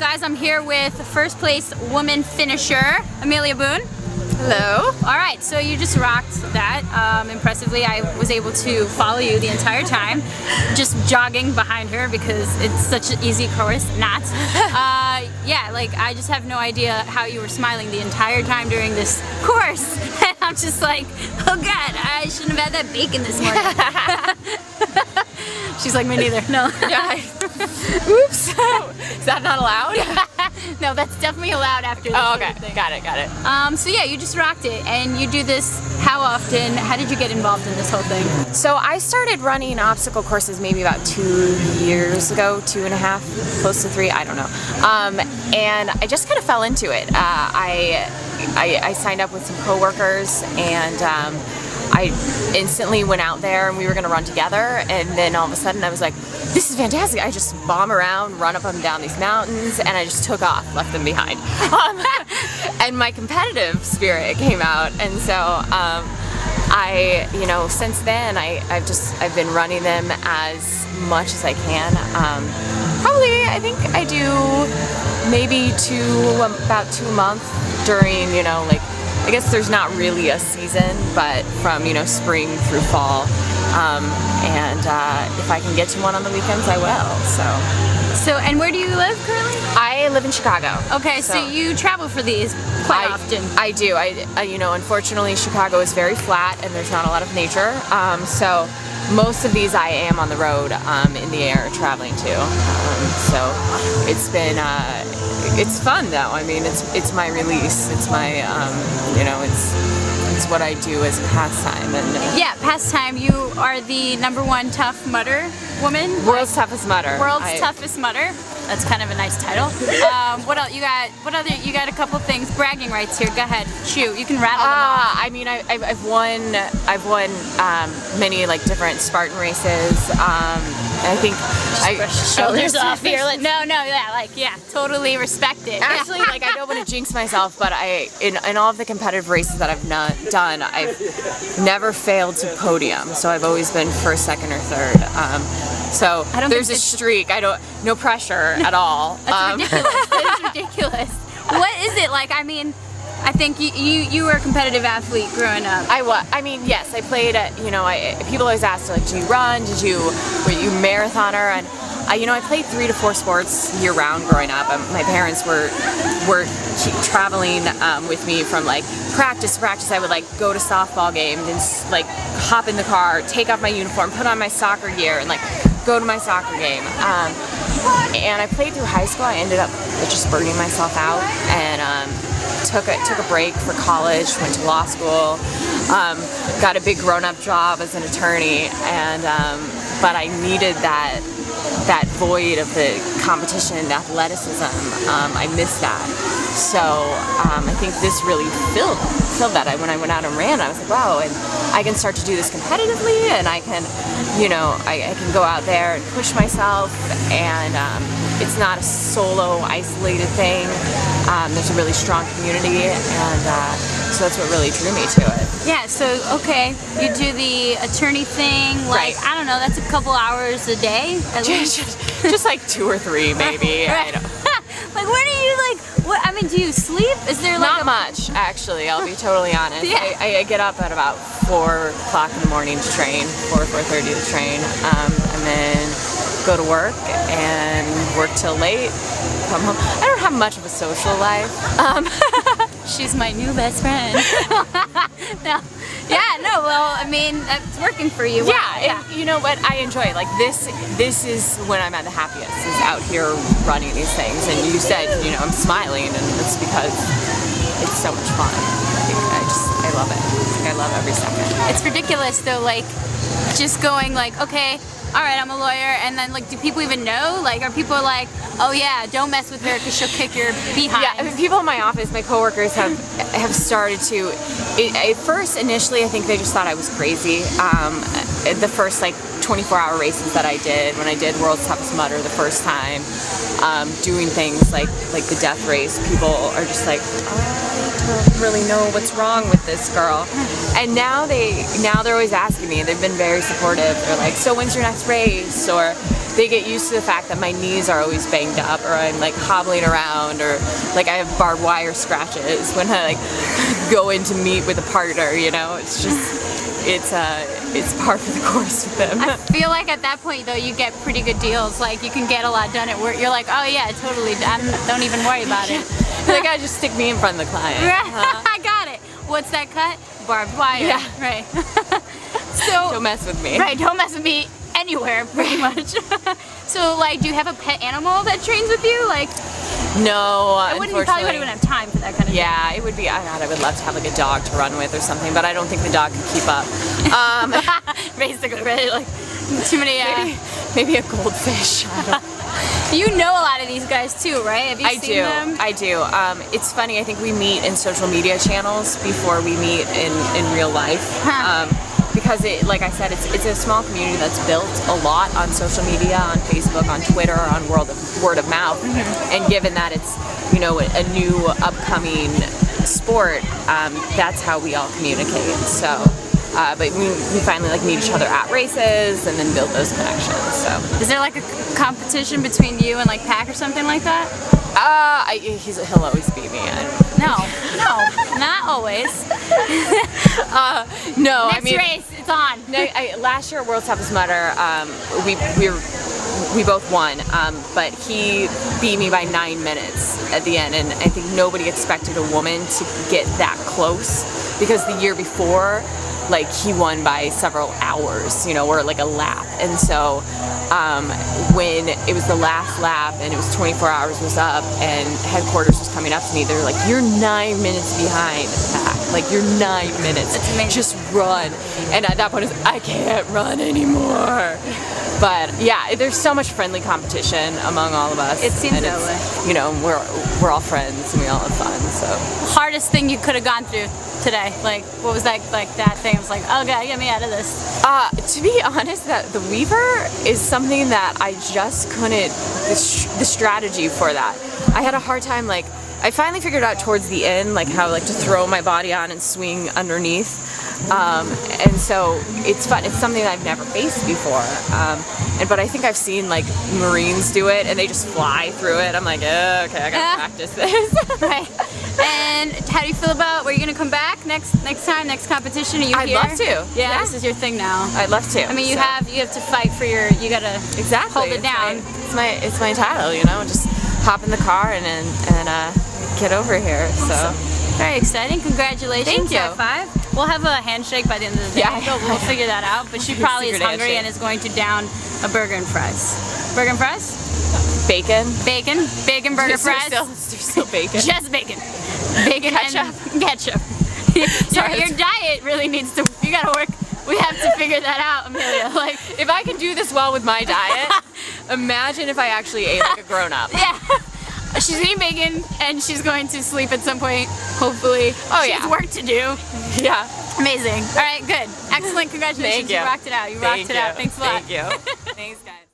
guys, I'm here with first place woman finisher, Amelia Boone. Hello. All right, so you just rocked that impressively. I was able to follow you the entire time, just jogging behind her because it's such an easy course. Not. Yeah, like I just have no idea how you were smiling the entire time during this course. And I'm just like, oh God, I shouldn't have had that bacon this morning. She's like, me neither. No. Yeah. Oops. Is that not allowed? No, that's definitely allowed after this. Oh, okay. Thing. Got it. So yeah, you just rocked it, and you do this how often? How did you get involved in this whole thing? So I started running obstacle courses maybe about 2 years ago, 2.5, close to 3, I don't know. And I just kind of fell into it. I signed up with some coworkers, and I instantly went out there and we were going to run together, and then all of a sudden I was like, this is fantastic. I just bomb around, run up and down these mountains, and I just took off, left them behind. And my competitive spirit came out, and so since then I've been running them as much as I can. Probably I think I do maybe about 2 months during, I guess there's not really a season, but from, spring through fall. And if I can get to one on the weekends, I will, So, and where do you live currently? I live in Chicago. Okay, so you travel for these quite often. I do. Unfortunately, Chicago is very flat and there's not a lot of nature. So most of these I am on the road, in the air, traveling to. So it's been, it's fun though. I mean, it's my release. It's my, it's what I do as a pastime. And yeah, pastime. You are the #1 tough mudder woman. World's toughest mudder. World's toughest mudder. That's kind of a nice title. What else you got? What other? You got a couple things. Bragging rights here. Go ahead. Shoot. You can rattle them off. I mean, I've won many different Spartan races. I think shoulders off here. Yeah, totally respect it. Actually, I don't want to jinx myself, but in all of the competitive races that I've done, I've never failed to podium. So I've always been first, second, or third. So there's a streak. No pressure at all. That's ridiculous. That is ridiculous. What is it like? I mean, I think you were a competitive athlete growing up. I mean, yes, I played at, people always ask, do you run? Were you a marathoner? And I played 3 to 4 sports year round growing up. My parents were traveling with me from practice to practice. I would go to softball games and hop in the car, take off my uniform, put on my soccer gear, and go to my soccer game. And I played through high school. I ended up just burning myself out, and took a break for college, went to law school, got a big grown-up job as an attorney, and but I needed that void of the competition and athleticism. I missed that. So I think this really filled that. When I went out and ran, I was like, wow, and I can start to do this competitively, and I can, I can go out there and push myself, and it's not a solo, isolated thing. There's a really strong community, and so that's what really drew me to it. Yeah, so, okay, you do the attorney thing, right. I don't know, that's a couple hours a day, at least? Just 2 or 3, maybe. Right. When are you, what, I mean, do you sleep? Is there Not much, actually, I'll be totally honest. Yeah. I get up at about 4 o'clock in the morning to train, 4:30 to train, and then go to work and work till late, come home. I don't have much of a social life. She's my new best friend. No. Yeah, no, well, I mean, that's working for you. Wow. Yeah, and you know what, I enjoy it. This is when I'm at the happiest, is out here running these things. And you said, I'm smiling, and it's because it's so much fun. I love it. I love every second. It's ridiculous, though, just going okay, all right, I'm a lawyer, and then do people even know? Are people oh yeah, don't mess with her because she'll kick your behind? Yeah, I mean, people in my office, my coworkers have started to. At first, initially, I think they just thought I was crazy. The first 24-hour races that I did, when I did World's Toughest Mudder the first time, doing things like the death race, people are just I don't really know what's wrong with this girl. And now they're always asking me, and they've been very supportive. They're like, so when's your next race? Or they get used to the fact that my knees are always banged up, or I'm like hobbling around, or like I have barbed wire scratches when I like go in to meet with a partner, you know. It's just, it's par for the course with them. I feel like at that point though you get pretty good deals. Like you can get a lot done at work. You're like, oh yeah, totally. Don't even worry about it. Like, I just stick me in front of the client. I got it. What's that cut? Barbed wire. Yeah. Right. So Don't mess with me. Right. Don't mess with me anywhere, pretty much. So like, do you have a pet animal that trains with you? Like, no, I probably wouldn't have time for that kind of thing. Yeah, it would be. Oh God, I would love to have like a dog to run with or something, but I don't think the dog could keep up. Basically, right? Like too many. Maybe a goldfish. I don't know. You know a lot of these guys too, right? Have you seen them? I do. It's funny. I think we meet in social media channels before we meet in real life. Huh. Because like I said, it's a small community that's built a lot on social media, on Facebook, on Twitter, on word of mouth. Mm-hmm. And given that it's, you know, a new upcoming sport, that's how we all communicate. So, but we finally like meet each other at races and then build those connections. So, is there like a competition between you and like Pac or something like that? He'll always beat me. No, not always. No, Next race, it's on. Last year at World's Toughest Mudder, we both won, but he beat me by 9 minutes at the end, and I think nobody expected a woman to get that close, because the year before, like, he won by several hours, you know, or like a lap. And so when it was the last lap and it was 24 hours was up and headquarters was coming up to me, they were like, you're 9 minutes behind, Pac. Like, you're 9 minutes. That's amazing. Just run. And at that point, it's, I can't run anymore. But yeah, there's so much friendly competition among all of us. It seems that way. You know, we're all friends and we all have fun. So hardest thing you could have gone through today? Like, what was that? Like that thing? I was like, oh god, get me out of this. To be honest, that the Weaver is something that I just couldn't. The strategy for that, I had a hard time. Like, I finally figured out towards the end, like how like to throw my body on and swing underneath. And so it's fun. It's something that I've never faced before. But I think I've seen like Marines do it and they just fly through it. I'm like, oh, okay, I gotta practice this. Right. And how do you feel about, were you gonna come back next time, next competition? Are you I'd here? love to. Yeah, this is your thing now. I'd love to. I mean, you have to fight for your, you gotta hold it down. It's my title, you know. Just hop in the car and get over here. Awesome. So very exciting. Congratulations. Thank you. High five. We'll have a handshake by the end of the day. Yeah. We'll figure that out. But she probably is hungry and is going to down a burger and fries. Burger and fries? Bacon. Bacon burger fries. There's still bacon. Just bacon. Bacon Ketchup. and ketchup. Your diet really needs to, you gotta work. We have to figure that out, Amelia. Like, if I can do this well with my diet, imagine if I actually ate like a grown-up. Yeah. She's eating bacon and she's going to sleep at some point, hopefully. Oh, she yeah. has work to do. Yeah. Amazing. All right, good. Excellent. Congratulations. Thank you. You rocked it out. You rocked it out. Thanks a lot. Thank you. Thanks, guys.